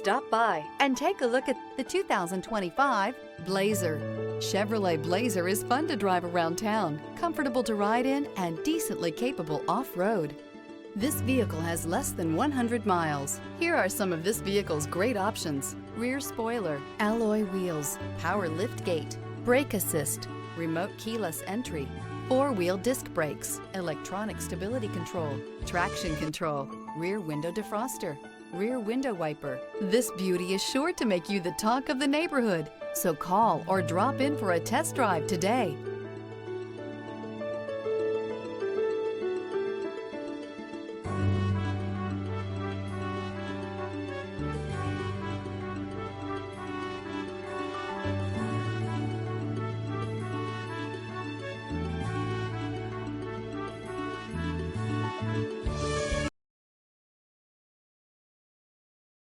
Stop by and take a look at the 2025 Blazer. Chevrolet Blazer is fun to drive around town, comfortable to ride in, and decently capable off-road. This vehicle has less than 100 miles. Here are some of this vehicle's great options: rear spoiler, alloy wheels, power liftgate, brake assist, remote keyless entry, four-wheel disc brakes, electronic stability control, traction control, rear window defroster, rear window wiper. This beauty is sure to make you the talk of the neighborhood. So call or drop in for a test drive today.